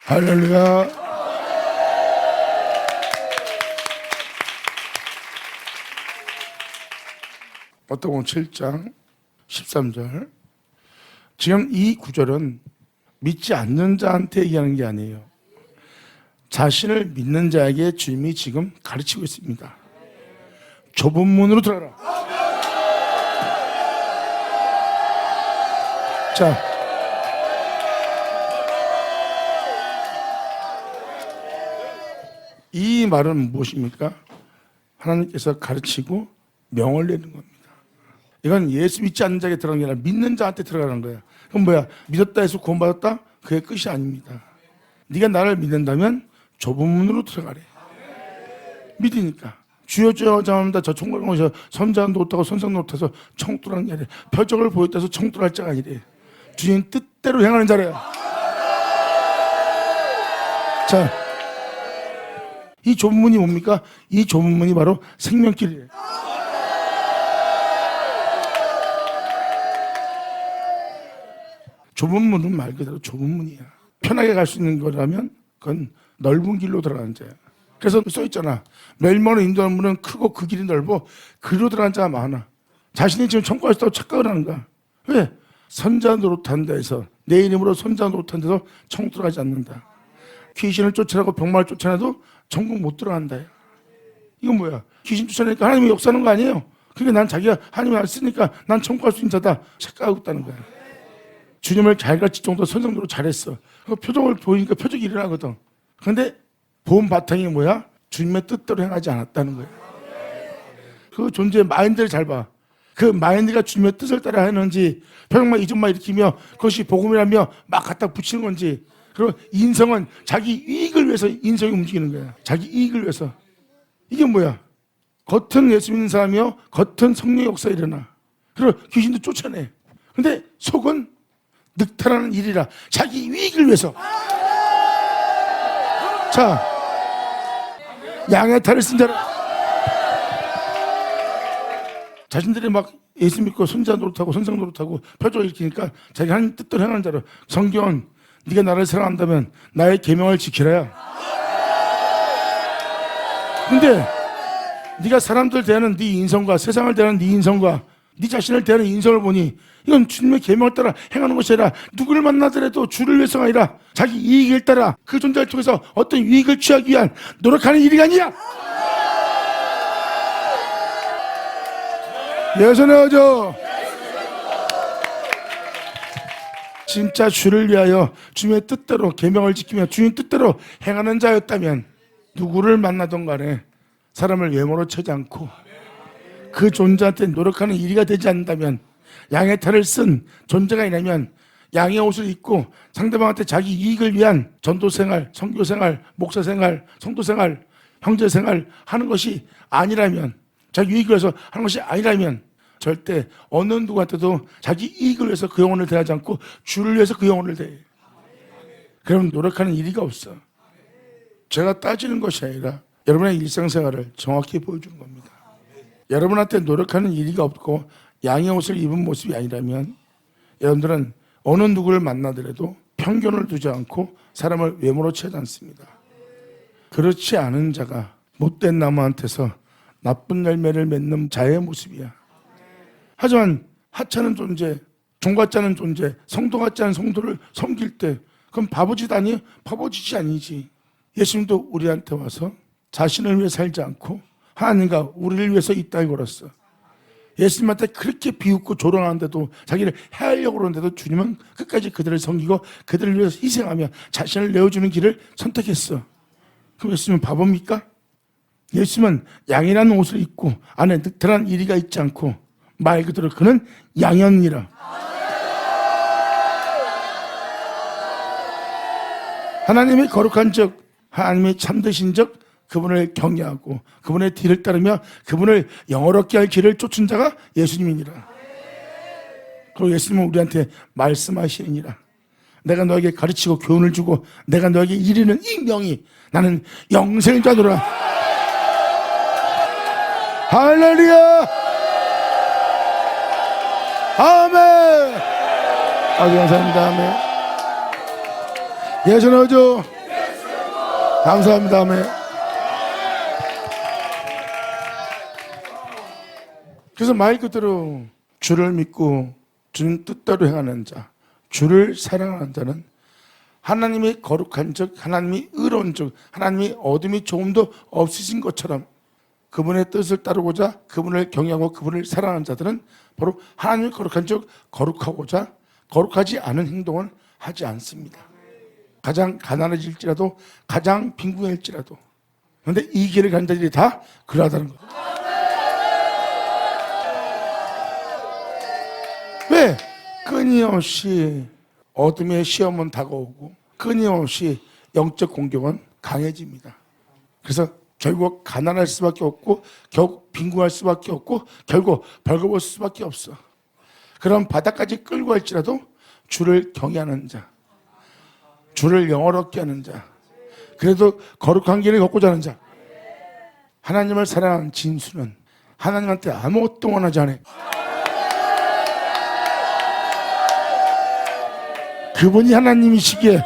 할렐루야. 마태복음 7장 13절. 지금 이 구절은 믿지 않는 자한테 얘기하는 게 아니에요. 자신을 믿는 자에게 주님이 지금 가르치고 있습니다. 좁은 문으로 들어가라. 자, 이 말은 무엇입니까? 하나님께서 가르치고 명을 내는 겁니다. 이건 예수 믿지 않는 자에게 들어가는 게 아니라 믿는 자한테 들어가는 거야. 그럼 뭐야? 믿었다 해서 구원받았다? 그게 끝이 아닙니다. 네가 나를 믿는다면 좁은 문으로 들어가래. 믿으니까. 주여 주여 자합니다. 저 총괄공에서 선자 노릇하고 선상 노릇해서 청뚫하는 게 아니라 표적을 보였다 해서 청뚫할 자가 아니래. 주님 뜻대로 행하는 자래요. 자, 이 좁은 문이 뭡니까? 이 좁은 문이 바로 생명길이에요. 좁은 문은 말 그대로 좁은 문이야. 편하게 갈 수 있는 거라면 그건 넓은 길로 들어가는 자야. 그래서 써있잖아. 멸망을 인도하는 문은 크고 그 길이 넓어 그리로 들어가는 자가 많아. 자신이 지금 천국에 있다고 착각을 하는 거야. 왜? 선자 노릇한 데에서 내 이름으로 선자 노릇한 데서 천국 들어가지 않는다. 귀신을 쫓아내고 병마를 쫓아내도 천국 못 들어간다. 이건 뭐야? 귀신 쫓아내니까 하나님이 역사하는 거 아니에요. 그러니까 난 자기가 하나님을 안 쓰니까 난 천국 갈 수 있는 자다 착각하고 있다는 거야. 주님을 잘 가르칠 정도 선정도로 잘했어. 그 표적을 보이니까 표적이 일어나거든. 그런데 본 바탕이 뭐야? 주님의 뜻대로 행하지 않았다는 거야. 그 존재의 마인드를 잘 봐. 그 마인드가 주님의 뜻을 따라 하는지 표적만 이전만 일으키며 그것이 복음이라며 막 갖다 붙이는 건지. 그리고 인성은 자기 이익을 위해서 인성이 움직이는 거야. 자기 이익을 위해서. 이게 뭐야? 겉은 예수 믿는 사람이요 겉은 성령의 역사 일어나. 그리고 귀신도 쫓아내. 근데 속은 늑탈하는 일이라 자기 이익을 위해서. 자, 양의 탈을 쓴 자라. 자신들이 막 예수 믿고 선자 노릇하고 선상 노릇하고 표적을 일으키니까 자기 하나님 뜻대로 행하는 자라. 성경은 네가 나를 사랑한다면 나의 계명을 지키라야. 근데 네가 사람들 대하는 네 인성과 세상을 대하는 네 인성과 네 자신을 대하는 인성을 보니 이건 주님의 계명을 따라 행하는 것이 아니라 누구를 만나더라도 주를 위해서가 아니라 자기 이익을 따라 그 존재를 통해서 어떤 이익을 취하기 위한 노력하는 일이 아니야. 예수 넣어줘. 진짜 주를 위하여 주님의 뜻대로 계명을 지키며 주님 뜻대로 행하는 자였다면 누구를 만나던 간에 사람을 외모로 채지 않고 그 존재한테 노력하는 일이가 되지 않는다면 양의 탈을 쓴 존재가 아니라면 양의 옷을 입고 상대방한테 자기 이익을 위한 전도생활, 선교생활, 목사생활, 성도생활, 형제생활 하는 것이 아니라면 자기 이익을 위해서 하는 것이 아니라면 절대 어느 누구한테도 자기 이익을 위해서 그 영혼을 대하지 않고 주를 위해서 그 영혼을 대해. 그러면 노력하는 일이가 없어. 제가 따지는 것이 아니라 여러분의 일상생활을 정확히 보여주는 겁니다. 여러분한테 노력하는 일이가 없고 양의 옷을 입은 모습이 아니라면 여러분들은 어느 누구를 만나더라도 편견을 두지 않고 사람을 외모로 채지 않습니다. 그렇지 않은 자가 못된 나무한테서 나쁜 열매를 맺는 자의 모습이야. 하지만 하찮은 존재, 종 같지 않은 존재, 성도 같지 않은 성도를 섬길 때 그건 바보짓 아니에요? 바보짓이 아니지. 예수님도 우리한테 와서 자신을 위해 살지 않고 하나님과 우리를 위해서 이 땅에 걸었어. 예수님한테 그렇게 비웃고 조롱하는데도 자기를 해하려고 그러는데도 주님은 끝까지 그들을 섬기고 그들을 위해서 희생하며 자신을 내어주는 길을 선택했어. 그럼 예수님은 바보입니까? 예수님은 양이라는 옷을 입고 안에 늑탈한 이리가 있지 않고 말 그대로 그는 양이니라. 하나님의 거룩한 적, 하나님의 참되신 적 그분을 경외하고 그분의 뒤를 따르며 그분을 영어롭게 할 길을 쫓은 자가 예수님이니라. 그리고 예수님은 우리한테 말씀하시니라. 내가 너에게 가르치고 교훈을 주고 내가 너에게 이르는 이 명이 나는 영생을 자노라. 할렐루야. 아멘. 아주 감사합니다. 아멘. 예수 넣어줘. 감사합니다. 아멘. 그래서 말 그대로 주를 믿고 주님 뜻대로 행하는 자, 주를 사랑하는 자는 하나님이 거룩한 적, 하나님이 의로운 적, 하나님이 어둠이 조금도 없으신 것처럼 그분의 뜻을 따르고자 그분을 경외하고 그분을 사랑하는 자들은 바로 하나님이 거룩한 적, 거룩하고자 거룩하지 않은 행동을 하지 않습니다. 가장 가난해질지라도 가장 빈궁할지라도. 그런데 이 길을 간 자들이 다 그러하다는 거예요. 왜? 끊임없이 어둠의 시험은 다가오고 끊임없이 영적 공격은 강해집니다. 그래서 결국 가난할 수밖에 없고 결국 빈궁할 수밖에 없고 결국 벌거벗을 수밖에 없어. 그런 바닥까지 끌고 갈지라도 주를 경외하는 자, 주를 영어롭게 하는 자, 그래도 거룩한 길을 걷고자 하는 자, 하나님을 사랑하는 진수는 하나님한테 아무것도 원하지 않아요. 그분이 하나님이시기에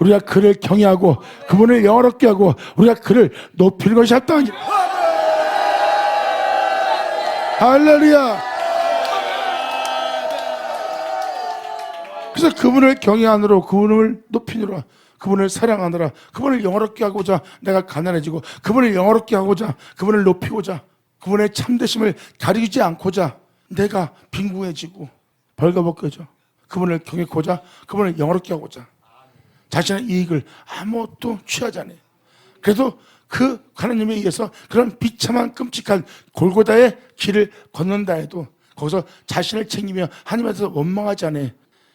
우리가 그를 경외하고 그분을 영어롭게 하고 우리가 그를 높일 것이 합당하니라. 할렐루야. 그래서 그분을 경외하느라, 그분을 높이느라, 그분을 사랑하느라, 그분을 영어롭게 하고자 내가 가난해지고 그분을 영어롭게 하고자 그분을 높이고자 그분의 참되심을 가리지 않고자 내가 빈궁해지고 벌거벗겨져 그분을 경외하고자 그분을 영어롭게 하고자 자신의 이익을 아무것도 취하지 않아요. 그래도 그 하나님에 의해서 그런 비참한 끔찍한 골고다의 길을 걷는다 해도 거기서 자신을 챙기며 하나님한테서 원망하지 않아요.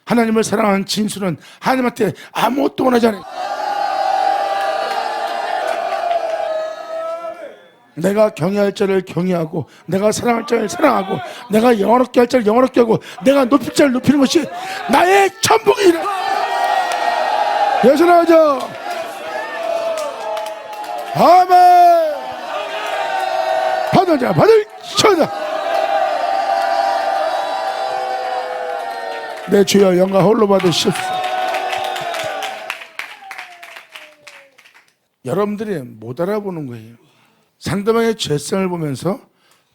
하나님을 사랑하는 진수는 하나님한테 아무것도 원하지 않아요. 내가 경외할 자를 경외하고 내가 사랑할 자를 사랑하고 내가 영어롭게 할 자를 영어롭게 하고 내가 높일 자를 높이는 것이 나의 전복이라. 예수나죠. 아멘. 받을 자 받을 쳐다. 내 주여 영광 홀로 받으십시오. 여러분들이 못 알아보는 거예요. 상대방의 죄성을 보면서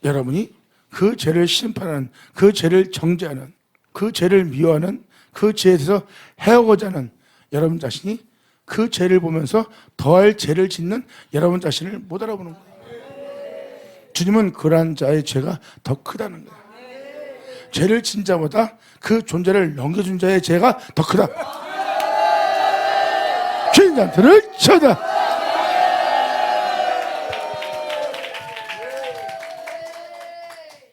여러분이 그 죄를 심판하는, 그 죄를 정죄하는, 그 죄를 미워하는, 그 죄에 대해서 헤어고자 하는 여러분 자신이 그 죄를 보면서 더할 죄를 짓는 여러분 자신을 못 알아보는 거예요. 주님은 그러한 자의 죄가 더 크다는 거예요. 죄를 진 자보다 그 존재를 넘겨준 자의 죄가 더 크다. 주인한테를 쳐다.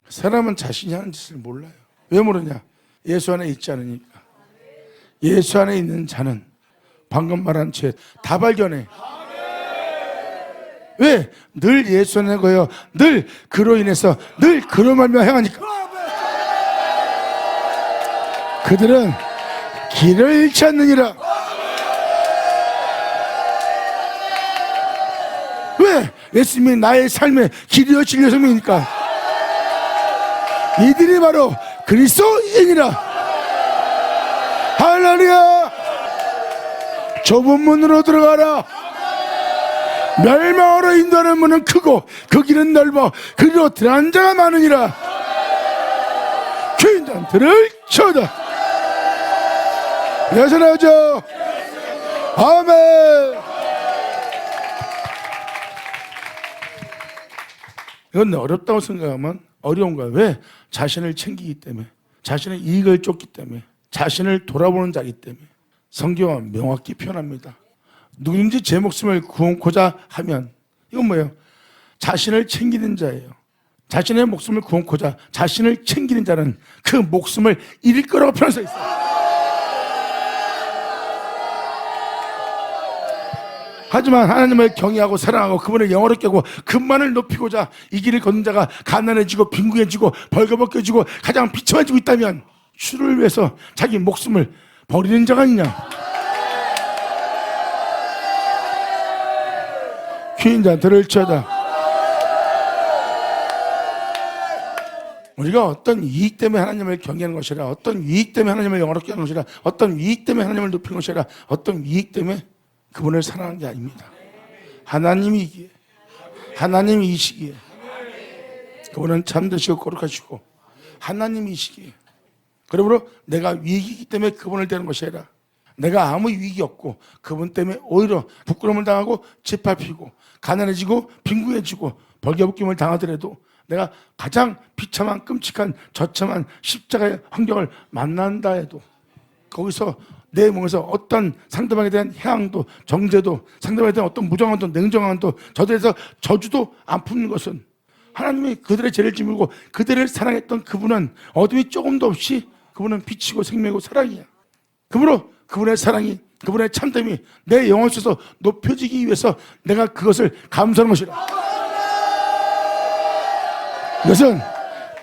사람은 자신이 하는 짓을 몰라요. 왜 모르냐? 예수 안에 있지 않으니까. 예수 안에 있는 자는 방금 말한 죄 다 발견해. 왜? 늘 예수 안에 거요. 늘 그로 인해서 늘 그로 말미암아 행하니까. 그들은 길을 잃지 않느니라. 왜? 예수님이 나의 삶의 길이요 진리요 생명이니까. 이들이 바로 그리스도인이라. 할렐루야. 좁은 문으로 들어가라. 멸망으로 인도하는 문은 크고 그 길은 넓어 그리로 들어간 자가 많으니라. 주인들을 쳐다. 예수나죠. 아멘. 이건 어렵다고 생각하면 어려운 거야. 왜? 자신을 챙기기 때문에, 자신의 이익을 쫓기 때문에, 자신을 돌아보는 자이기 때문에. 성경은 명확히 표현합니다. 누구든지 제 목숨을 구원코자 하면, 이건 뭐예요? 자신을 챙기는 자예요. 자신의 목숨을 구원코자 자신을 챙기는 자는 그 목숨을 잃을 거라고 표현되어 있어요. 하지만 하나님을 경외하고 사랑하고 그분을 영어롭게 하고 그분만을 높이고자 이 길을 걷는 자가 가난해지고 빈궁해지고 벌거벗겨지고 가장 비참해지고 있다면 주를 위해서 자기 목숨을 버리는 자가 아니냐. 귀인 자들을 쳐다. 우리가 어떤 이익 때문에 하나님을 경외하는 것이라, 어떤 이익 때문에 하나님을 영어롭게 하는 것이라, 어떤 이익 때문에 하나님을 높이는 것이라, 어떤 이익 때문에 그분을 사랑하는 게 아닙니다. 하나님이기에, 하나님이시기에, 그분은 참되시고 거룩하시고 하나님이시기에, 그러므로 내가 위기이기 때문에 그분을 대는 것이 아니라 내가 아무 위기 없고 그분 때문에 오히려 부끄러움을 당하고 짓밟히고 가난해지고 빈궁해지고 벌겨벗김을 당하더라도 내가 가장 비참한 끔찍한 처참한 십자가의 환경을 만난다 해도 거기서 내 몸에서 어떤 상대방에 대한 해앙도 정죄도 상대방에 대한 어떤 무정함도 냉정함도 저들에서 저주도 안 품는 것은 하나님이 그들의 죄를 짓물고 그들을 사랑했던 그분은 어둠이 조금도 없이 그분은 빛이고 생명이고 사랑이야. 그러므로 그분의 사랑이 그분의 참됨이 내 영혼 속에서 높여지기 위해서 내가 그것을 감사하는 것이라. 이것은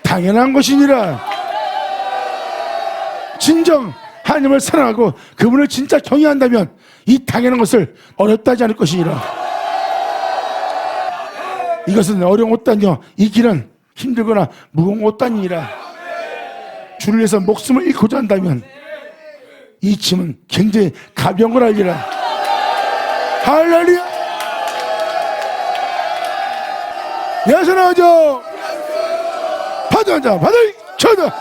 당연한 것이니라. 진정 하나님을 사랑하고 그분을 진짜 경외한다면 이 당연한 것을 어렵다 하지 않을 것이니라. 이것은 어려운 것도 아니요 이 길은 힘들거나 무거운 것도 아니라 주를 위해서 목숨을 잃고자 한다면 이 짐은 굉장히 가벼운 걸 알리라. 할렐루야. 예수나오죠. 받아자 받아쳐다.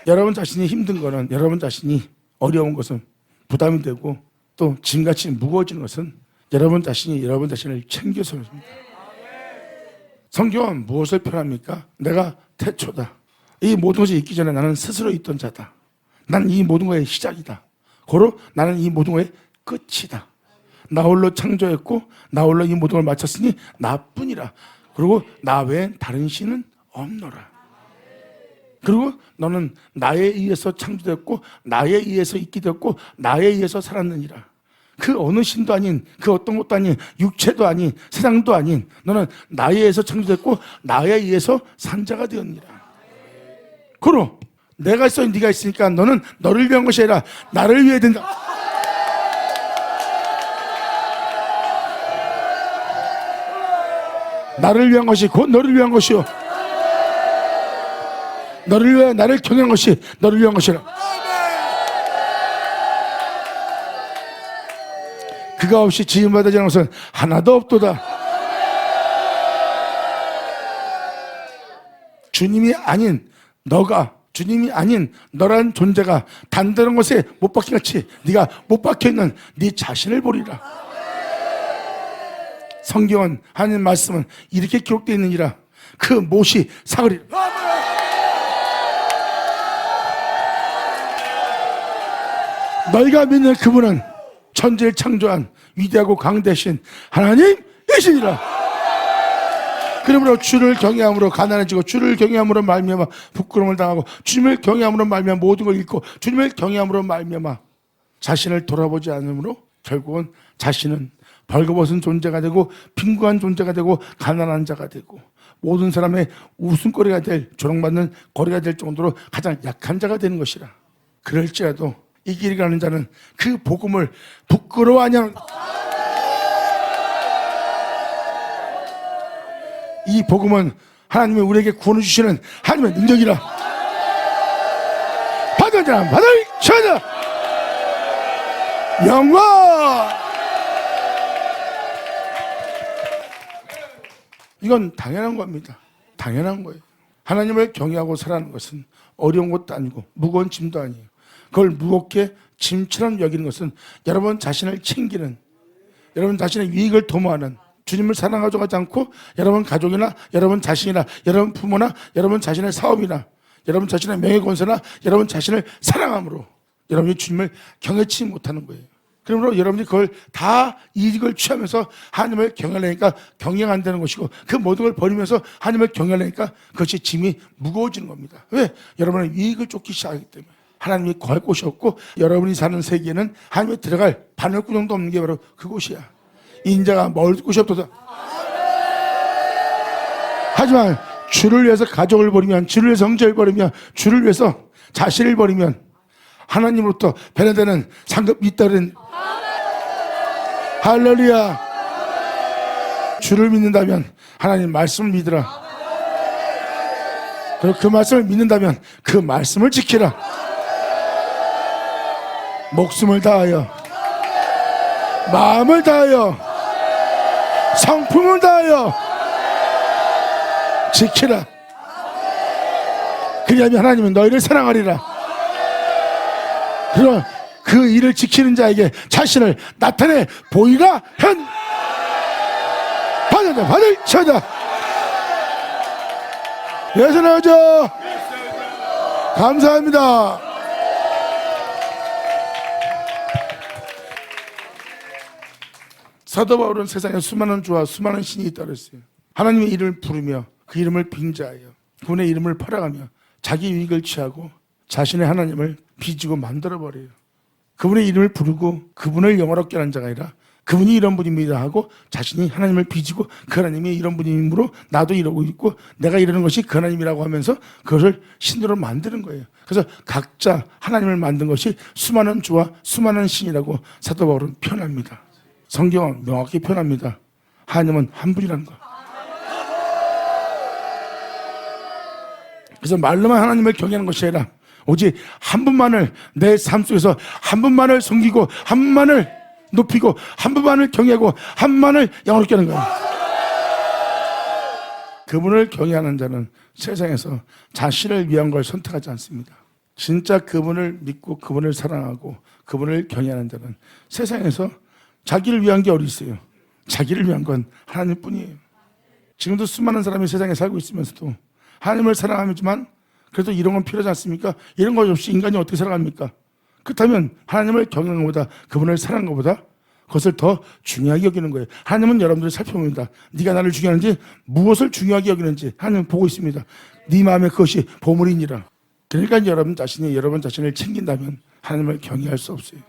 여러분 자신이 힘든 거는, 여러분 자신이 어려운 것은, 부담이 되고 또 짐같이 무거워지는 것은 여러분 자신이 여러분 자신을 챙겨서입니다. 성경은 무엇을 표현합니까? 내가 태초다. 이 모든 것이 있기 전에 나는 스스로 있던 자다. 난 이 모든 것의 시작이다. 고로 나는 이 모든 것의 끝이다. 나 홀로 창조했고 나 홀로 이 모든 걸 마쳤으니 나뿐이라. 그리고 나 외엔 다른 신은 없노라. 그리고 너는 나에 의해서 창조됐고 나에 의해서 있게 됐고 나에 의해서 살았느니라. 그 어느 신도 아닌 그 어떤 것도 아닌 육체도 아닌 세상도 아닌 너는 나에 의해서 창조됐고 나에 의해서 산 자가 되었느니라. 그로 내가 있어 네가 있으니까 너는 너를 위한 것이 아니라 나를 위해 된다. 나를 위한 것이 곧 너를 위한 것이요 너를 위해 나를 경외한 것이 너를 위한 것이라. 그가 없이 지음받아지 않은 것은 하나도 없도다. 주님이 아닌 너가, 주님이 아닌 너란 존재가 단단한 것에 못 박힌 같이 네가 못 박혀있는 네 자신을 보리라. 성경은, 하나님 말씀은 이렇게 기록되어 있느니라. 그 못이 사그리라. 너희가 믿는 그분은 천지를 창조한 위대하고 강대신 하나님이시니라. 그러므로 주를 경외함으로 가난해지고 주를 경외함으로 말미암아 부끄러움을 당하고 주님을 경외함으로 말미암아 모든 걸 잃고 주님을 경외함으로 말미암아 자신을 돌아보지 않으므로 결국은 자신은 벌거벗은 존재가 되고 빈곤한 존재가 되고 가난한 자가 되고 모든 사람의 웃음거리가 될, 조롱받는 거리가 될 정도로 가장 약한 자가 되는 것이라. 그럴지라도 이 길을 가는 자는 그 복음을 부끄러워하냐. 이 복음은 하나님이 우리에게 구원해 주시는 하나님의 능력이라. 받은 자는 받을 쳐다. 영광. 이건 당연한 겁니다. 당연한 거예요. 하나님을 경외하고 살아가는 것은 어려운 것도 아니고 무거운 짐도 아니에요. 그걸 무겁게 짐처럼 여기는 것은 여러분 자신을 챙기는, 여러분 자신의 유익을 도모하는, 주님을 사랑하지 않고 여러분 가족이나 여러분 자신이나 여러분 부모나 여러분 자신의 사업이나 여러분 자신의 명예권세나 여러분 자신을 사랑함으로 여러분이 주님을 경외치 못하는 거예요. 그러므로 여러분이 그걸 다 이익을 취하면서 하나님을 경외하려니까 경영한다는 것이고 그 모든 걸 버리면서 하나님을 경외하려니까 그것이 짐이 무거워지는 겁니다. 왜? 여러분은 이익을 쫓기 시작하기 때문에. 하나님이 거할 곳이 없고 여러분이 사는 세계는 하나님이 들어갈 바늘구멍도 없는 게 바로 그곳이야. 인자가 머물 곳이 없도다. 하지만 주를 위해서 가족을 버리면, 주를 위해서 형제를 버리면, 주를 위해서 자신을 버리면 하나님으로부터 배려되는 상급이 있다는. 할렐루야. 주를 믿는다면 하나님 말씀을 믿으라. 그리고 그 말씀을 믿는다면 그 말씀을 지키라. 목숨을 다하여 마음을 다하여 성품을 다하여 지키라. 그리하면 하나님은 너희를 사랑하리라. 그럼 그 일을 지키는 자에게 자신을 나타내 보이라 한. 받을 쳐다. 예수 나오죠. 감사합니다. 사도 바울은 세상에 수많은 주와 수많은 신이 있다고 했어요. 하나님의 이름을 부르며 그 이름을 빙자하여 그분의 이름을 팔아가며 자기 유익을 취하고 자신의 하나님을 빚고 만들어버려요. 그분의 이름을 부르고 그분을 영화롭게 하는 자가 아니라 그분이 이런 분입니다 하고 자신이 하나님을 빚고 그 하나님이 이런 분이므로 나도 이러고 있고 내가 이러는 것이 그 하나님이라고 하면서 그것을 신으로 만드는 거예요. 그래서 각자 하나님을 만든 것이 수많은 주와 수많은 신이라고 사도 바울은 표현합니다. 성경은 명확히 표현합니다. 하나님은 한 분이라는 거. 그래서 말로만 하나님을 경외하는 것이 아니라 오직 한 분만을 내 삶 속에서 한 분만을 섬기고 한 분만을 높이고 한 분만을 경외하고 한 분만을 영원롭게 하는 거예요. 그분을 경외하는 자는 세상에서 자신을 위한 걸 선택하지 않습니다. 진짜 그분을 믿고 그분을 사랑하고 그분을 경외하는 자는 세상에서 자기를 위한 게 어디 있어요? 자기를 위한 건 하나님뿐이에요. 지금도 수많은 사람이 세상에 살고 있으면서도 하나님을 사랑하지만 그래도 이런 건 필요하지 않습니까? 이런 것 없이 인간이 어떻게 살아갑니까? 그렇다면 하나님을 경외하는 것보다 그분을 사랑하는 것보다 그것을 더 중요하게 여기는 거예요. 하나님은 여러분들을 살펴봅니다. 네가 나를 중요하는지 무엇을 중요하게 여기는지 하나님은 보고 있습니다. 네 마음에 그것이 보물이니라. 그러니까 여러분 자신을 챙긴다면 하나님을 경외할 수 없어요.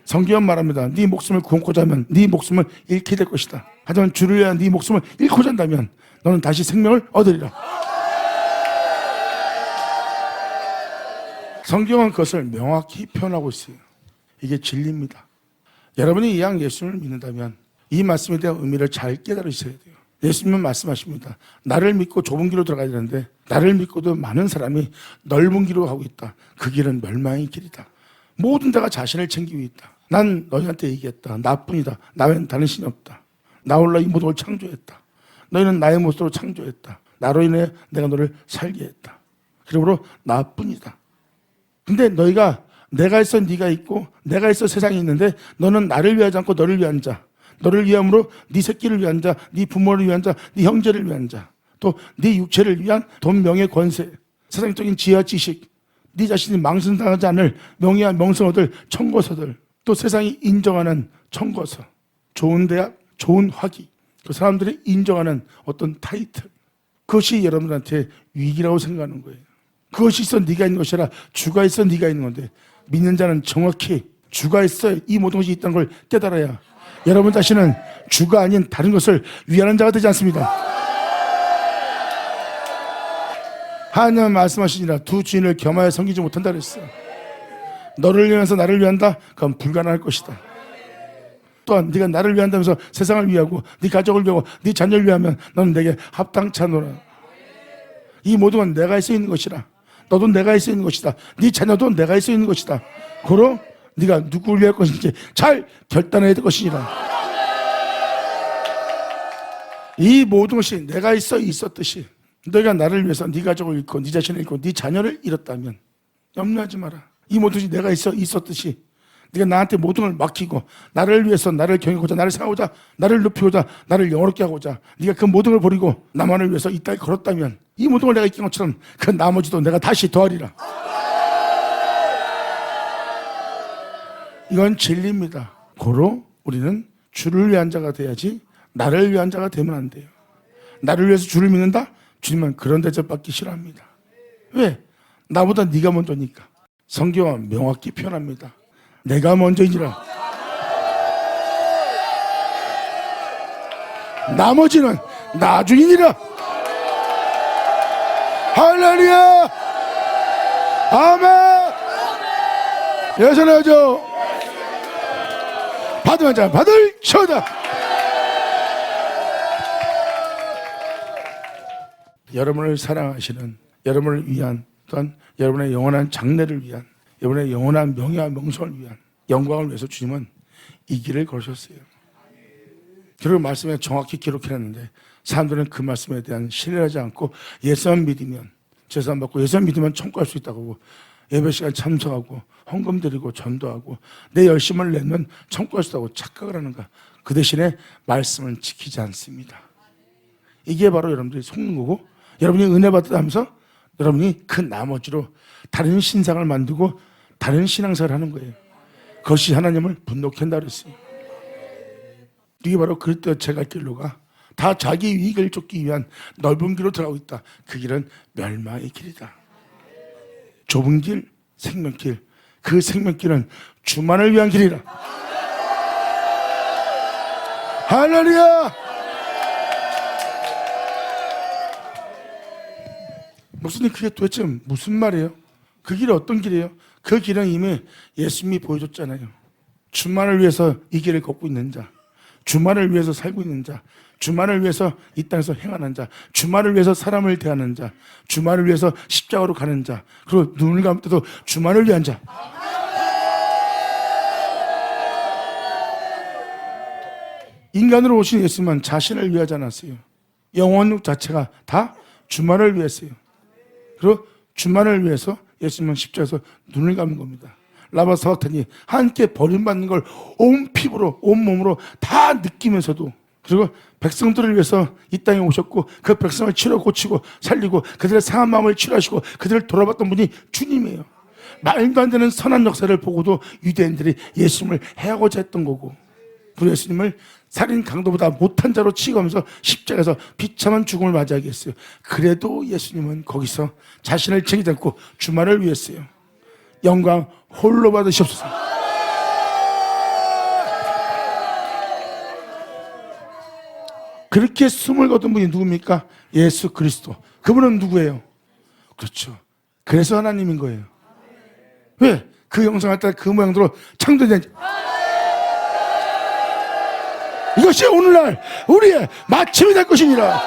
성경은 말합니다. 네 목숨을 구원코자 하면 네 목숨을 잃게 될 것이다. 하지만 주를 위하여 네 목숨을 잃고자 한다면 너는 다시 생명을 얻으리라. 성경은 그것을 명확히 표현하고 있어요. 이게 진리입니다. 여러분이 이왕 예수님을 믿는다면 이 말씀에 대한 의미를 잘 깨달으셔야 돼요. 예수님은 말씀하십니다. 나를 믿고 좁은 길로 들어가야 되는데 나를 믿고도 많은 사람이 넓은 길로 가고 있다. 그 길은 멸망의 길이다. 모든 자가 자신을 챙기고 있다. 난 너희한테 얘기했다. 나뿐이다. 나 외엔 다른 신이 없다. 나 홀로 이 모든 걸 창조했다. 너희는 나의 모습으로 창조했다. 나로 인해 내가 너를 살게 했다. 그러므로 나뿐이다. 근데 너희가 내가 있어 네가 있고 내가 있어 세상이 있는데 너는 나를 위하지 않고 너를 위한 자, 너를 위함으로 네 새끼를 위한 자, 네 부모를 위한 자, 네 형제를 위한 자, 또 네 육체를 위한 돈, 명예, 권세, 세상적인 지혜와 지식, 네 자신이 망신당하지 않을 명예와 명성을 얻을 청거서들, 또 세상이 인정하는 청거서, 좋은 대학, 좋은 학위, 그 사람들이 인정하는 어떤 타이틀, 그것이 여러분들한테 위기라고 생각하는 거예요. 그것이 있어 네가 있는 것이 아니라 주가 있어 네가 있는 건데 믿는 자는 정확히 주가 있어 이 모든 것이 있다는 걸 깨달아야 여러분 자신은 주가 아닌 다른 것을 위하는 자가 되지 않습니다. 하나님은 말씀하시니라 두 주인을 겸하여 섬기지 못한다 그랬어. 너를 위해서 나를 위한다? 그건 불가능할 것이다. 또한 네가 나를 위한다면서 세상을 위하고 네 가족을 위하고 네 자녀를 위하면 너는 내게 합당치 않노라. 이 모든 건 내가 할 수 있는 것이라. 너도 내가 할 수 있는 것이다. 네 자녀도 내가 할 수 있는 것이다. 고로 네가 누구를 위할 것인지 잘 결단해야 될 것이니라. 이 모든 것이 내가 있었듯이 너희가 나를 위해서 네 가족을 잃고 네 자신을 잃고 네 자녀를 잃었다면 염려하지 마라. 이 모든 것이 내가 있었듯이 네가 나한테 모든 걸 맡기고 나를 위해서 나를 경외하고자 나를 사랑하고자 나를 높이고자 나를 영원롭게 하고자 네가 그 모든 걸 버리고 나만을 위해서 이 땅에 걸었다면 이 모든 걸 내가 이긴 것처럼 그 나머지도 내가 다시 더하리라. 이건 진리입니다. 고로 우리는 주를 위한 자가 돼야지 나를 위한 자가 되면 안 돼요. 나를 위해서 주를 믿는다? 주님은 그런 대접받기 싫어합니다. 왜? 나보다 네가 먼저니까. 성경은 명확히 표현합니다. 내가 먼저이니라. 나머지는 나중이니라. 할렐루야. 아멘. 예선하죠. 받으면 자 받을 쳐다. 여러분을 사랑하시는 여러분을 위한 또한 여러분의 영원한 장래를 위한 여러분의 영원한 명예와 명성을 위한 영광을 위해서 주님은 이 길을 걸으셨어요. 그리고 말씀에 정확히 기록해놨는데 사람들은 그 말씀에 대한 신뢰하지 않고 예수만 믿으면 제사만 받고 예수만 믿으면 천국할 수 있다고 하고 예배 시간 참석하고 헌금 드리고 전도하고 내 열심을 내면 천국할 수 있다고 착각을 하는가. 그 대신에 말씀을 지키지 않습니다. 이게 바로 여러분들이 속는 거고 여러분이 은혜 받다 하면서 여러분이 그 나머지로 다른 신상을 만들고 다른 신앙생활을 하는 거예요. 그것이 하나님을 분노케 한다 그랬어요. 이게 바로 그리스도 제갈 길로가 다 자기 이익을 쫓기 위한 넓은 길로 들어가고 있다. 그 길은 멸망의 길이다. 좁은 길, 생명길. 그 생명길은 주만을 위한 길이라. 할렐루야! 목사님 그게 도대체 무슨 말이에요? 그 길이 어떤 길이에요? 그 길은 이미 예수님이 보여줬잖아요. 주만을 위해서 이 길을 걷고 있는 자, 주만을 위해서 살고 있는 자, 주만을 위해서 이 땅에서 행하는 자, 주만을 위해서 사람을 대하는 자, 주만을 위해서 십자가로 가는 자, 그리고 눈을 감을 때도 주만을 위한 자. 인간으로 오신 예수님은 자신을 위하지 않았어요. 영혼 자체가 다 주만을 위했어요. 그리고 주만을 위해서 예수님은 십자가에서 눈을 감은 겁니다. 라바사바탄이 함께 버림받는 걸 온 피부로 온 몸으로 다 느끼면서도 그리고 백성들을 위해서 이 땅에 오셨고 그 백성을 치료 고치고 살리고 그들의 상한 마음을 치료하시고 그들을 돌아봤던 분이 주님이에요. 말도 안 되는 선한 역사를 보고도 유대인들이 예수님을 해하고자 했던 거고 그리고 예수님을 살인 강도보다 못한 자로 취급하면서 십자가에서 비참한 죽음을 맞이하게 했어요. 그래도 예수님은 거기서 자신을 챙기지 않고 주만을 위했어요. 영광 홀로 받으시옵소서. 그렇게 숨을 거둔 분이 누굽니까? 예수 그리스도. 그분은 누구예요? 그렇죠. 그래서 하나님인 거예요. 왜? 그 형상을 따라 그 모양대로 창조된 이것이 오늘날 우리의 마침이 될 것이니라.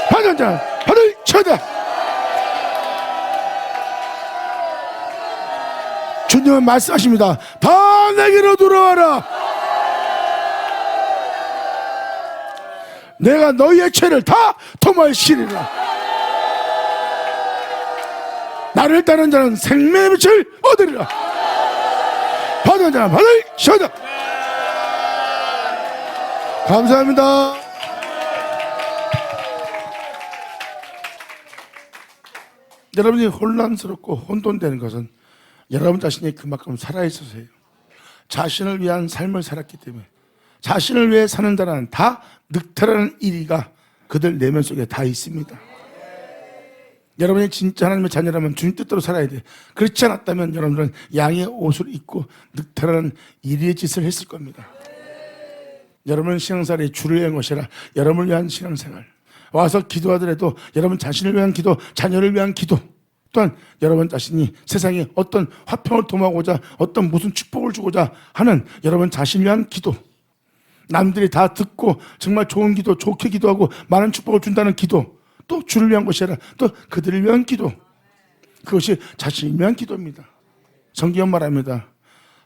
받은 자 받을 쳐다. 주님은 말씀하십니다. 다 내게로 돌아와라. 내가 너희의 죄를 다 도말시리라. 나를 따르는 자는 생명의 빛을 얻으리라. 받은 자 받을 쳐다. 감사합니다. 여러분이 혼란스럽고 혼돈되는 것은 여러분 자신이 그만큼 살아있어서요. 자신을 위한 삶을 살았기 때문에 자신을 위해 사는 자는 다 늑태라는 이리가 그들 내면 속에 다 있습니다. 여러분이 진짜 하나님의 자녀라면 주님 뜻대로 살아야 돼. 그렇지 않았다면 여러분들은 양의 옷을 입고 늑태라는 이리의 짓을 했을 겁니다. 여러분 신앙생활이 주를 위한 것이라 여러분을 위한 신앙생활. 와서 기도하더라도 여러분 자신을 위한 기도, 자녀를 위한 기도, 또한 여러분 자신이 세상에 어떤 화평을 도모하고자 어떤 무슨 축복을 주고자 하는 여러분 자신을 위한 기도, 남들이 다 듣고 정말 좋은 기도, 좋게 기도하고 많은 축복을 준다는 기도, 또 주를 위한 것이 아니라 또 그들을 위한 기도, 그것이 자신을 위한 기도입니다. 성경은 말합니다.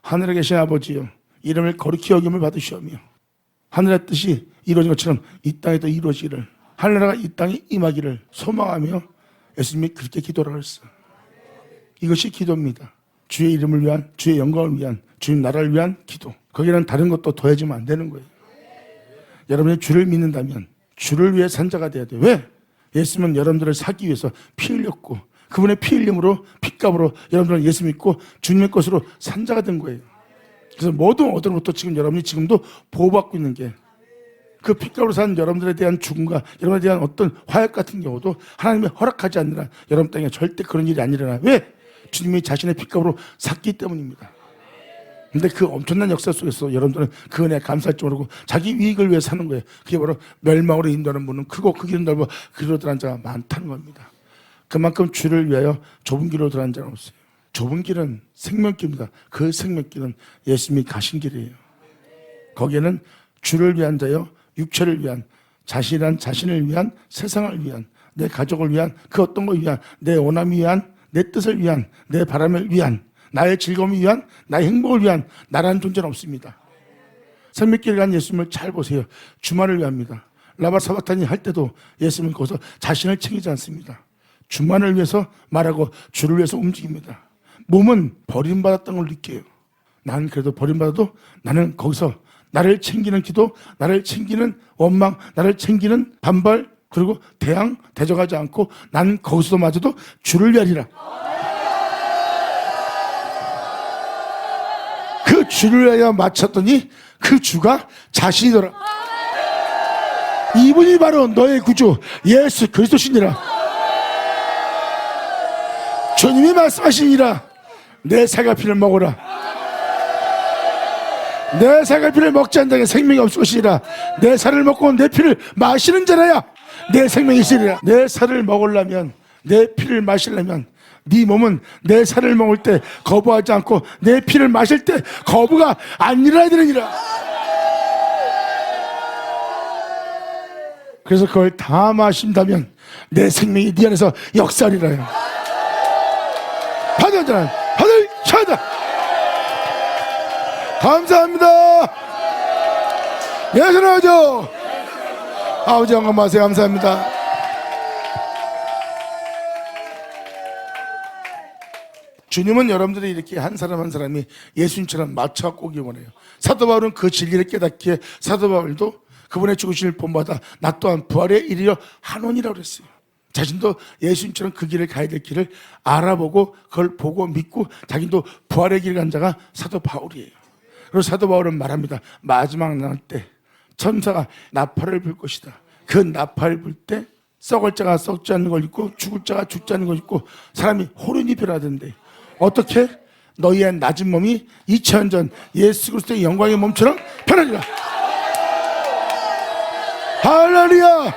하늘에 계신 아버지여 이름을 거룩히 여김을 받으시오며 하늘의 뜻이 이루어진 것처럼 이 땅에도 이루어지기를, 하늘나라가 이 땅에 임하기를 소망하며 예수님이 그렇게 기도를 했어요. 이것이 기도입니다. 주의 이름을 위한, 주의 영광을 위한, 주님 나라를 위한 기도. 거기는 다른 것도 더해지면 안 되는 거예요. 여러분이 주를 믿는다면 주를 위해 산 자가 돼야 돼요. 왜? 예수님은 여러분들을 사기 위해서 피 흘렸고 그분의 피 흘림으로 핏값으로 여러분들은 예수 믿고 주님의 것으로 산 자가 된 거예요. 그래서 모든 얻음으로부터 지금 여러분이 지금도 보호받고 있는 게 그 핏값으로 산 여러분들에 대한 죽음과 여러분에 대한 어떤 화약 같은 경우도 하나님이 허락하지 않느라 여러분 땅에 절대 그런 일이 안 일어나. 왜? 주님이 자신의 핏값으로 샀기 때문입니다. 근데 그 엄청난 역사 속에서 여러분들은 그 은혜에 감사할 줄 모르고 자기 이익을 위해 사는 거예요. 그게 바로 멸망으로 인도하는 분은 크고 그 길은 넓어 그리로 들어간 자가 많다는 겁니다. 그만큼 주를 위하여 좁은 길로 들어간 자는 없어요. 좁은 길은 생명길입니다. 그 생명길은 예수님이 가신 길이에요. 거기에는 주를 위한 자요, 육체를 위한, 자신이란 자신을 위한, 세상을 위한, 내 가족을 위한, 그 어떤 걸 위한, 내 원함을 위한, 내 뜻을 위한, 내 바람을 위한, 나의 즐거움을 위한, 나의 행복을 위한 나라는 존재는 없습니다. 생명길 간 예수님을 잘 보세요. 주만을 위합니다. 라바사바타니 할 때도 예수님은 거기서 자신을 챙기지 않습니다. 주만을 위해서 말하고 주를 위해서 움직입니다. 몸은 버림받았다는 걸 느껴요. 나는 그래도 버림받아도 나는 거기서 나를 챙기는 기도, 나를 챙기는 원망, 나를 챙기는 반발, 그리고 대적하지 않고 나는 거기서마저도 주를 위하리라. 그 주를 위하여 마쳤더니 그 주가 자신이더라. 이분이 바로 너의 구주 예수 그리스도시니라. 주님이 말씀하시니라. 내 살갈피를 먹어라. 내 살갈피를 먹지 않는 자에게 생명이 없을 것이니라. 내 살을 먹고 내 피를 마시는 자라야 내 생명이 있으리라. 내 살을 먹으려면, 내 피를 마시려면 네 몸은 내 살을 먹을 때 거부하지 않고 내 피를 마실 때 거부가 안 일어나야 되느니라. 그래서 그걸 다 마신다면 내 생명이 네 안에서 역사하리라요. 받은 자는 받을 자다. 감사합니다. 예수나죠. 아버지 영광하세요. 감사합니다. 주님은 여러분들이 이렇게 한 사람 한 사람이 예수님처럼 맞춰갖고 오기 원해요. 사도 바울은 그 진리를 깨닫기에 사도 바울도 그분의 죽으심을 본받아 나 또한 부활에 이르려 하노니라고 그랬어요. 자신도 예수님처럼 그 길을 가야 될 길을 알아보고 그걸 보고 믿고 자기도 부활의 길을 간 자가 사도 바울이에요. 그리고 사도 바울은 말합니다. 마지막 날 때 천사가 나팔을 불 것이다. 그 나팔을 불 때 썩을 자가 썩지 않는 걸 입고 죽을 자가 죽지 않는 걸 입고 사람이 호련히 변하던데 어떻게? 너희의 낮은 몸이 2000년 전 예수 그리스도의 영광의 몸처럼 변하리라. 할렐루야.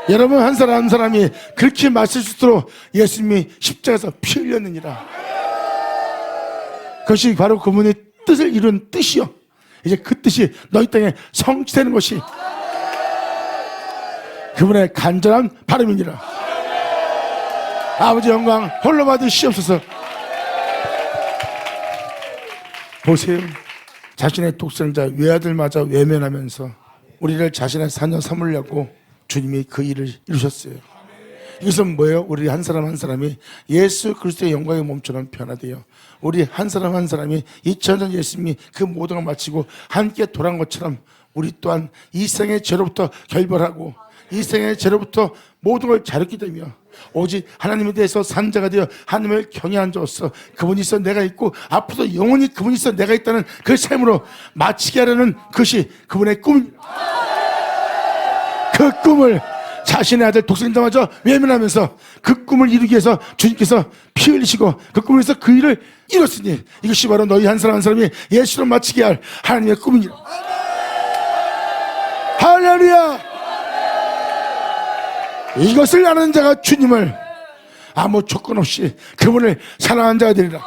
여러분 한 사람 한 사람이 그렇게 마실 수 있도록 예수님이 십자가에서 피 흘렸느니라. 그것이 바로 그분의 뜻을 이룬 뜻이요. 이제 그 뜻이 너희 땅에 성취되는 것이 그분의 간절한 바람이니라. 아버지 영광 홀로 받으시옵소서. 보세요. 자신의 독생자 외아들마저 외면하면서 우리를 자신의 사녀 삼으려고 주님이 그 일을 이루셨어요. 이것은 뭐예요? 우리 한 사람 한 사람이 예수 그리스도의 영광의 몸처럼 변화되어 우리 한 사람 한 사람이 2000년 예수님이 그 모든 걸 마치고 함께 돌아간 것처럼 우리 또한 이 생의 죄로부터 결별하고 이 생의 죄로부터 모든 걸 자유롭게 되며 오직 하나님에 대해서 산 자가 되어 하나님을 경외한 자로서 그분이 있어 내가 있고 앞으로도 영원히 그분이 있어 내가 있다는 그 삶으로 마치게 하려는 것이 그분의 꿈입니다. 그 꿈을 자신의 아들 독생자마저 외면하면서 그 꿈을 이루기 위해서 주님께서 피 흘리시고 그 꿈을 위해서 그 일을 이뤘으니 이것이 바로 너희 한 사람 한 사람이 예수로 마치게 할 하나님의 꿈이니라. 할렐루야. 이것을 아는 자가 주님을 아무 조건 없이 그분을 사랑하는 자가 되리라.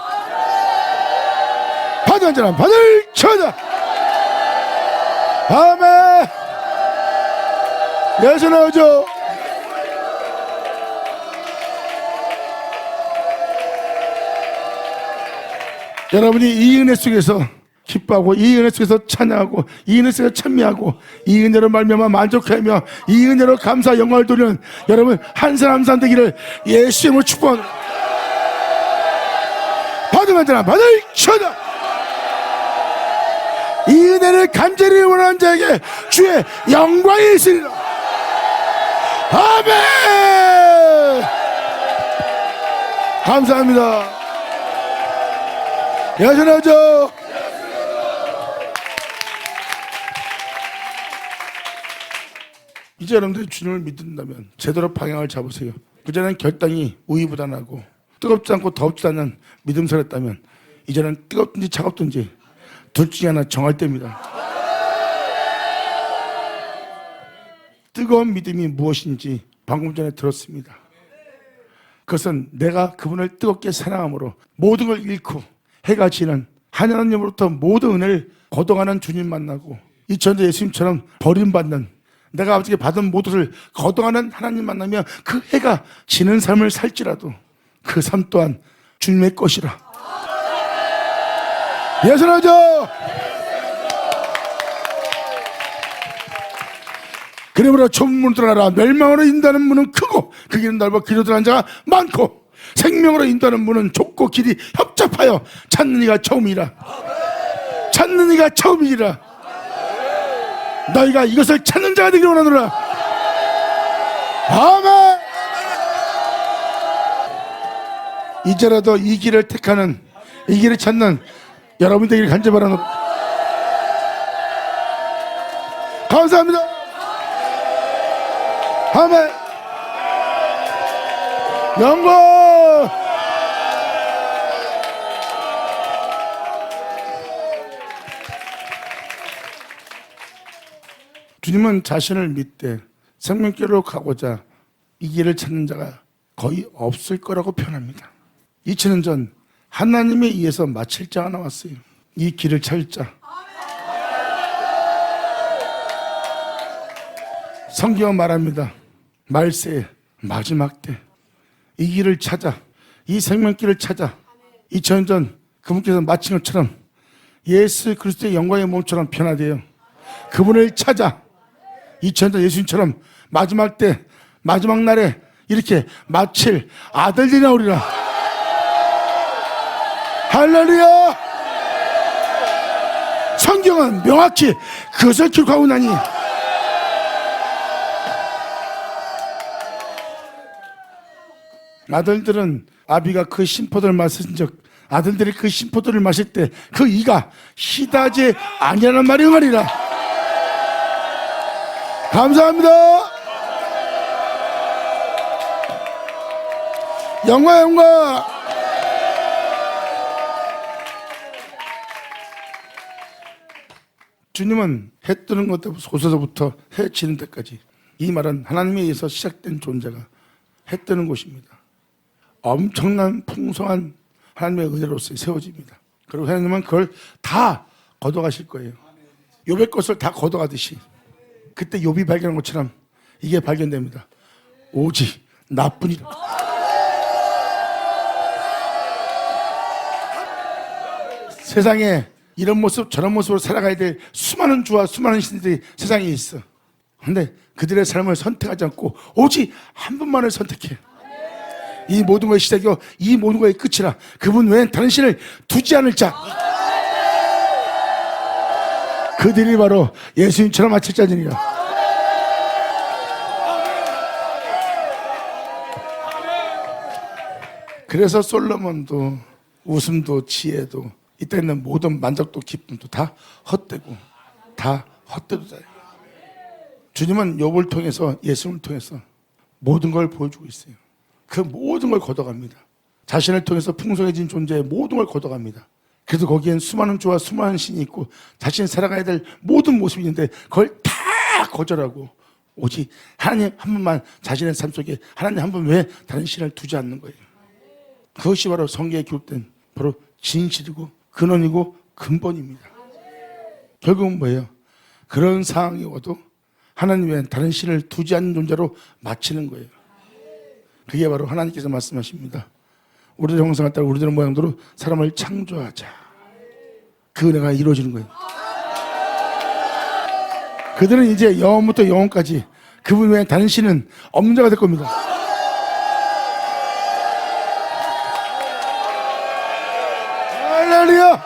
받은 자는 받을 자다. 아멘. 예수 나오죠. 여러분이 이 은혜 속에서 기뻐하고 이 은혜 속에서 찬양하고 이 은혜 속에서 찬미하고 이 은혜로 말미암아 만족하며 이 은혜로 감사 영광을 돌리는 여러분 한 사람 한 사람 되기를 예수의 이름으로 축복합니다. 받으면 되나 받을 쳐다. 이 은혜를 간절히 원하는 자에게 주의 영광이 있으리라. 아멘. 감사합니다. 여전하죠. 이제 여러분들이 주님을 믿는다면 제대로 방향을 잡으세요. 그전에는 결단이 우유부단하고 뜨겁지 않고 덥지 않는 믿음설했다면 이제는 뜨겁든지 차갑든지 둘 중에 하나 정할 때입니다. 뜨거운 믿음이 무엇인지 방금 전에 들었습니다. 그것은 내가 그분을 뜨겁게 사랑함으로 모든 걸 잃고 해가 지는 하나님으로부터 모든 은혜를 거둬가는 주님 만나고 2000년 예수님처럼 버림받는 내가 아버지께 받은 모든 것을 거둬가는 하나님 만나며 그 해가 지는 삶을 살지라도 그 삶 또한 주님의 것이라. 예선하죠. 그러므로 좁은 문으로 들어가라. 멸망으로 인도하는 문은 크고 그 길은 넓어 길로 들어가는 자가 많고 생명으로 인도하는 문은 좁고 길이 협잡하여 찾는 이가 처음이라. 찾는 이가 처음이라. 너희가 이것을 찾는 자가 되기를 원하노라. 아멘. 이제라도 이 길을 택하는, 이 길을 찾는 여러분 되기를 간절히 바라노라. 감사합니다. 아멘. 영광. 주님은 자신을 믿되 생명길로 가고자 이 길을 찾는 자가 거의 없을 거라고 표현합니다. 2000년 전 하나님에 의해서 마칠 자가 나왔어요. 이 길을 찾을 자. 성경은 말합니다. 말세의 마지막 때 이 길을 찾아, 이 생명길을 찾아 2000년 전 그분께서 마친 것처럼 예수 그리스도의 영광의 몸처럼 변화되어 그분을 찾아 2000년 전 예수님처럼 마지막 때, 마지막 날에 이렇게 마칠 아들들이 나오리라. 할렐루야. 성경은 명확히 그것을 기록하고 나니 아들들은 아비가 그 심포도를 마신 적, 아들들이 그 심포도를 마실 때 그 이가 시다지 아니라는 말이 응하리라. 감사합니다. 영광. 주님은 해 뜨는 곳에서부터 해 지는 데까지, 이 말은 하나님에 의해서 시작된 존재가 해 뜨는 곳입니다. 엄청난 풍성한 하나님의 은혜로서 세워집니다. 그리고 하나님은 그걸 다 걷어가실 거예요. 욥의 것을 다 걷어가듯이 그때 욥이 발견한 것처럼 이게 발견됩니다. 오직 나뿐이라. 세상에 이런 모습 저런 모습으로 살아가야 될 수많은 주와 수많은 신들이 세상에 있어. 그런데 그들의 삶을 선택하지 않고 오직 한 분만을 선택해. 이 모든 것의 시작이요 이 모든 것의 끝이라. 그분 외엔 다른 신을 두지 않을 자. 그들이 바로 예수님처럼 마칠 자들이라. 그래서 솔로몬도 웃음도 지혜도 이 땅에 있는 모든 만족도 기쁨도 다 헛되고 다 헛되도다. 주님은 욥을 통해서, 예수님을 통해서 모든 걸 보여주고 있어요. 그 모든 걸 걷어갑니다. 자신을 통해서 풍성해진 존재의 모든 걸 걷어갑니다. 그래서 거기엔 수많은 주와 수많은 신이 있고 자신이 살아가야 될 모든 모습이 있는데 그걸 다 거절하고 오직 하나님 한 분만 자신의 삶 속에 하나님 한 분 외에 다른 신을 두지 않는 거예요. 그것이 바로 성경에 기록된 바로 진실이고 근원이고 근본입니다. 결국은 뭐예요? 그런 상황이 와도 하나님 외엔 다른 신을 두지 않는 존재로 마치는 거예요. 그게 바로 하나님께서 말씀하십니다. 우리들 형상을 따라 우리들의 모양대로 사람을 창조하자. 그 은혜가 이루어지는 거예요. 그들은 이제 영원부터 영원까지 그분 외에 다른 신은 없는 자가 될 겁니다. 할렐루야.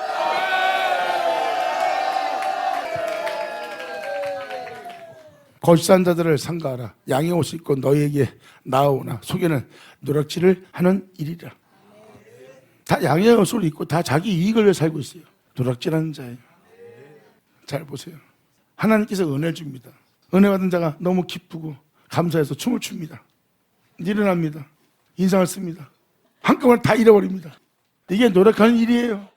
거짓한 자들을 삼가하라. 양의 옷을 입고 너희에게 나아오나 속에는 노략질을 하는 일이라. 다 양의 옷을 입고 다 자기 이익을 위해 살고 있어요. 노략질하는 자예요. 잘 보세요. 하나님께서 은혜를 줍니다. 은혜 받은 자가 너무 기쁘고 감사해서 춤을 춥니다. 일어납니다. 인상을 씁니다. 한꺼번에 다 잃어버립니다. 이게 노력하는 일이에요.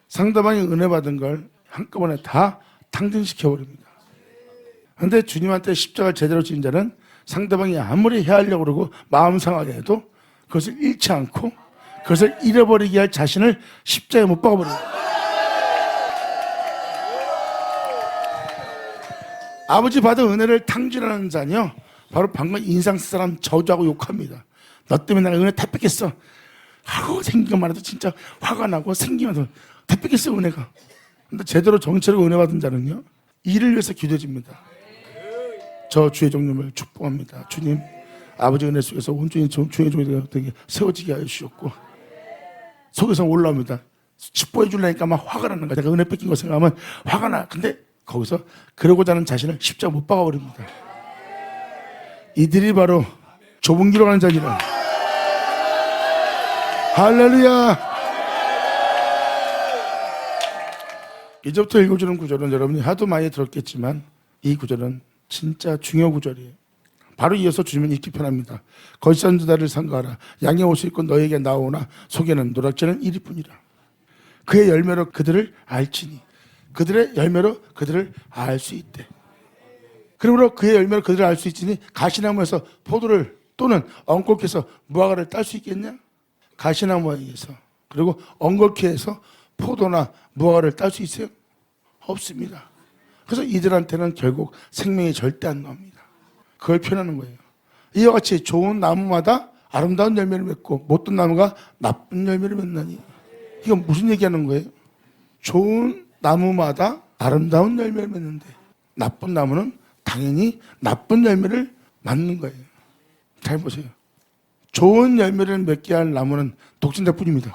상대방이 은혜 받은 걸 한꺼번에 다 탕진시켜버립니다. 그런데 주님한테 십자가를 제대로 지은 자는 상대방이 아무리 해하려고 그러고 마음 상하게 해도 그것을 잃지 않고 그것을 잃어버리게 할 자신을 십자가에 못 박아버려요. 아버지 받은 은혜를 탕진하는 자는요 바로 방금 인상 쓴 사람 저주하고 욕합니다. 너 때문에 내가 은혜 다 뺏겼어. 하고 생기기만 해도 진짜 화가 나고 생기면서 다 뺏겼어요 은혜가. 근데 제대로 정체로 은혜 받은 자는요 이를 위해서 기도해집니다. 저 주의 종님을 축복합니다. 주님 아버지 은혜 속에서 온전히 주의 종이 되게 세워지게 하여 주셨고 속에서 올라옵니다. 축복해 주려니까 막 화가 나는 거야. 내가 은혜 뺏긴 거 생각하면 화가 나. 근데 거기서 그러고자 하는 자신을 십자가 못 박아버립니다. 이들이 바로 좁은 길로 가는 자니라. 할렐루야. 이제부터 읽어주는 구절은 여러분이 하도 많이 들었겠지만 이 구절은 진짜 중요 구절이에요. 바로 이어서 주시면 읽기 편합니다. 거짓 선지자를 삼가하라. 양의 옷을 입고 너에게 나오나 속에는 노략질은 이리뿐이라. 그의 열매로 그들을 알지니 그들의 열매로 그들을 알 수 있대. 그러므로 그의 열매로 그들을 알 수 있으니 가시나무에서 포도를 또는 엉겅퀴 해서 무화과를 딸 수 있겠냐? 가시나무에서 그리고 엉겅퀴 해서 포도나 무화과를 딸 수 있어요? 없습니다. 그래서 이들한테는 결국 생명이 절대 안 나옵니다. 그걸 표현하는 거예요. 이와 같이 좋은 나무마다 아름다운 열매를 맺고 못된 나무가 나쁜 열매를 맺나니. 이건 무슨 얘기하는 거예요? 좋은 나무마다 아름다운 열매를 맺는데 나쁜 나무는 당연히 나쁜 열매를 맞는 거예요. 잘 보세요. 좋은 열매를 맺게 할 나무는 독신자뿐입니다.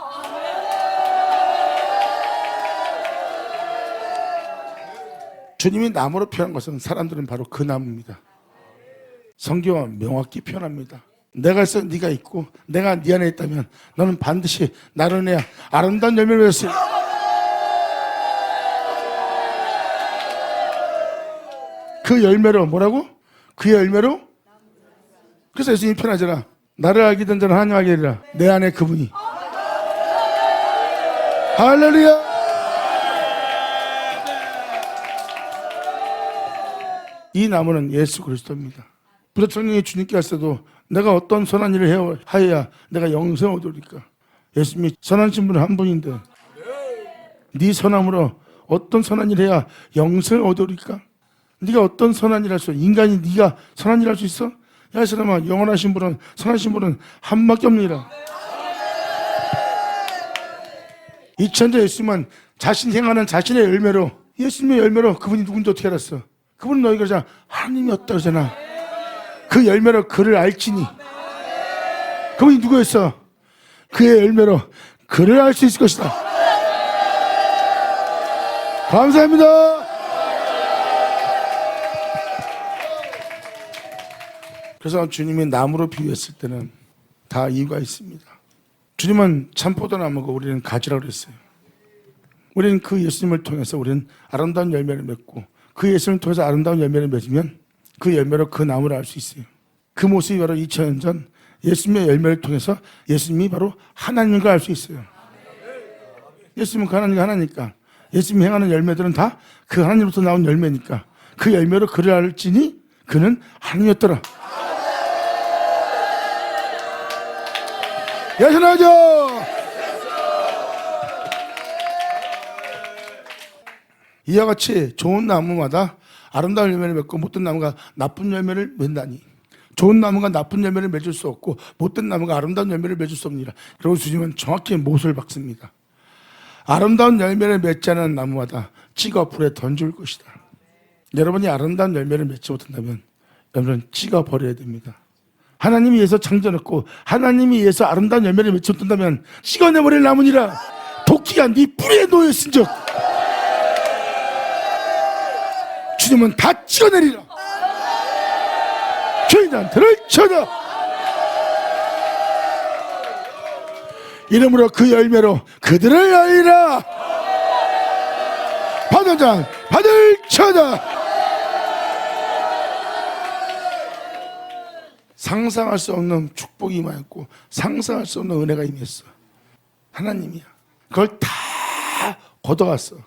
주님이 나무로 표현한 것은 사람들은 바로 그 나무입니다. 성경은 명확히 표현합니다. 내가 있어 네가 있고 내가 네 안에 있다면 너는 반드시 나를 내야 아름다운 열매를 맺었어요. 그 열매로 뭐라고? 그 열매로? 그래서 예수님이 표현하잖아. 나를 알게 된 자는 하나님 알게 되리라. 내 안에 그분이. 할렐루야. 이 나무는 예수 그리스도입니다. 부처님이 주님께 하셔도 내가 어떤 선한 일을 하여야 내가 영생을 얻으리까. 예수님이 선하신 분은 한 분인데 네 선함으로 어떤 선한 일을 해야 영생을 얻으리까? 네가 어떤 선한 일을 할 수 있어? 인간이 네가 선한 일을 할 수 있어? 야, 이 사람아, 영원하신 분은 선하신 분은 한 밖에 없느니라. 이 천자 예수님은 자신 행하는 자신의 열매로 예수님의 열매로 그분이 누군지 어떻게 알았어? 그분은 너희가 그러잖아. 하나님이었다 그러잖아. 그 열매로 그를 알지니. 그분이 누구였어? 그의 열매로 그를 알 수 있을 것이다. 감사합니다. 그래서 주님이 나무로 비유했을 때는 다 이유가 있습니다. 주님은 참포도나무고 우리는 가지라고 그랬어요. 우리는 그 예수님을 통해서 우리는 아름다운 열매를 맺고 그 예수님을 통해서 아름다운 열매를 맺으면 그 열매로 그 나무를 알 수 있어요. 그 모습이 바로 2000년 전 예수님의 열매를 통해서 예수님이 바로 하나님과 알 수 있어요. 예수님은 그 하나님과 하나니까 예수님이 행하는 열매들은 다 그 하나님으로부터 나온 열매니까 그 열매로 그를 알지니 그는 하나님이었더라. 예수나죠. 이와 같이 좋은 나무마다 아름다운 열매를 맺고 못된 나무가 나쁜 열매를 맺다니. 좋은 나무가 나쁜 열매를 맺을 수 없고 못된 나무가 아름다운 열매를 맺을 수 없느니라. 그리고 주님은 정확히 못을 박습니다. 아름다운 열매를 맺지 않은 나무마다 찍어 불에 던질 것이다. 여러분이 아름다운 열매를 맺지 못한다면 여러분은 찍어 버려야 됩니다. 하나님이 위해서 창조했고 하나님이 위해서 아름다운 열매를 맺지 못한다면 찍어내버릴 나무니라. 도끼가 네 뿌리에 놓였은즉 주님은 다 찍어내리라. 죄인한테를 쳐다. 이름으로 그 열매로 그들을 알리라. 받은 자 받을 쳐다. 상상할 수 없는 축복이 임하였고 상상할 수 없는 은혜가 임했어. 하나님이야. 그걸 다 걷어갔어.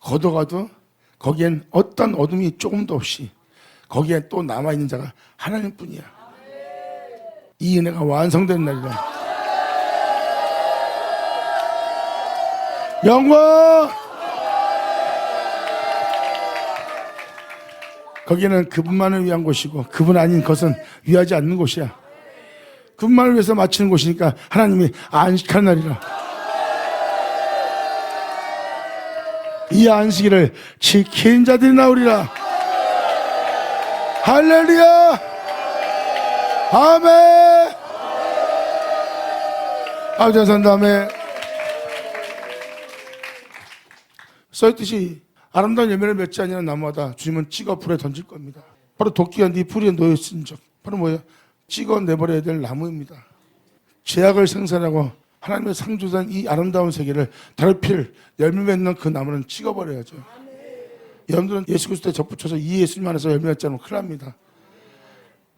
걷어가도 거기엔 어떤 어둠이 조금도 없이 거기에 또 남아있는 자가 하나님뿐이야. 이 은혜가 완성된 날이라. 영광! 거기는 그분만을 위한 곳이고 그분 아닌 것은 위하지 않는 곳이야. 그분만을 위해서 마치는 곳이니까 하나님이 안식하는 날이라. 이 안식일을 지킨 자들이 나오리라. 할렐루야. 아멘. 아버지 감사합니다. 아멘. 써있듯이 아름다운 열매를 맺지 아니하는 나무마다 주님은 찍어 불에 던질 겁니다. 바로 도끼가 네 뿌리에 놓여있은 적, 바로 뭐예요? 찍어 내버려야 될 나무입니다. 죄악을 생산하고 하나님의 상주된 이 아름다운 세계를 더럽힐 열매 맺는 그 나무는 찍어버려야죠. 여러분들은 예수 그리스도에 접붙여서 이 예수님 안에서 열매 맺지 않으면 큰일 납니다.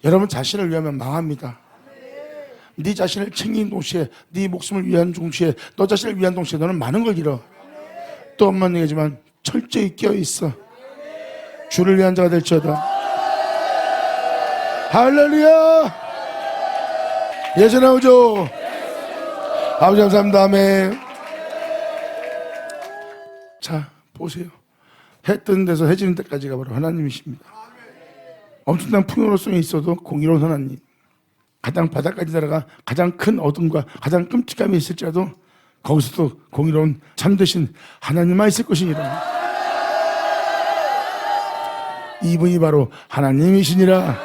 여러분 자신을 위하면 망합니다. 네 자신을 챙긴 동시에, 네 목숨을 위한 동시에, 너 자신을 위한 동시에 너는 많은 걸 잃어. 또 엄만 얘기지만 철저히 껴있어. 주를 위한 자가 될지어다. 할렐루야. 예수 나오죠. 아버지 감사합니다. 아멘. 자 보세요. 해 뜨는 데서 해 지는 데까지가 바로 하나님이십니다. 엄청난 풍요로움이 있어도 공의로운 하나님, 가장 바닥까지 내려가 가장 큰 어둠과 가장 끔찍함이 있을지라도 거기서도 공의로운 참되신 하나님만 있을 것이니라. 이분이 바로 하나님이시니라.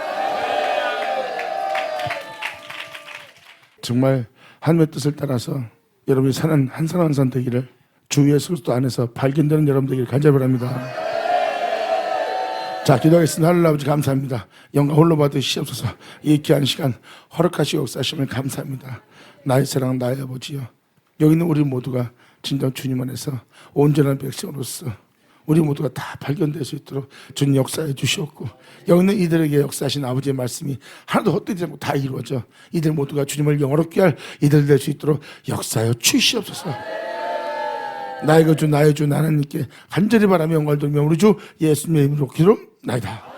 정말 하나님의 뜻을 따라서 여러분이 사는 한 사람 한 사람 되기를 주 예수 그리스도 안에서 발견되는 여러분 되기를 간절히 바랍니다. 자, 기도하겠습니다. 하늘의 아버지 감사합니다. 영광 홀로 받으시옵소서. 이 귀한 시간 허락하시고 역사하심을 감사합니다. 나의 사랑 나의 아버지여, 여기 있는 우리 모두가 진정 주님 안에서 온전한 백성으로서 우리 모두가 다 발견될 수 있도록 주님 역사해 주시옵고, 여기 있는 이들에게 역사하신 아버지의 말씀이 하나도 헛되지 않고 다 이루어져 이들 모두가 주님을 영화롭게 할 이들 될 수 있도록 역사하여 주시옵소서. 나의 주 나의 주 하나님께 간절히 바라며 영광을 돌리며 우리 주 예수님의 이름으로 기도나이다.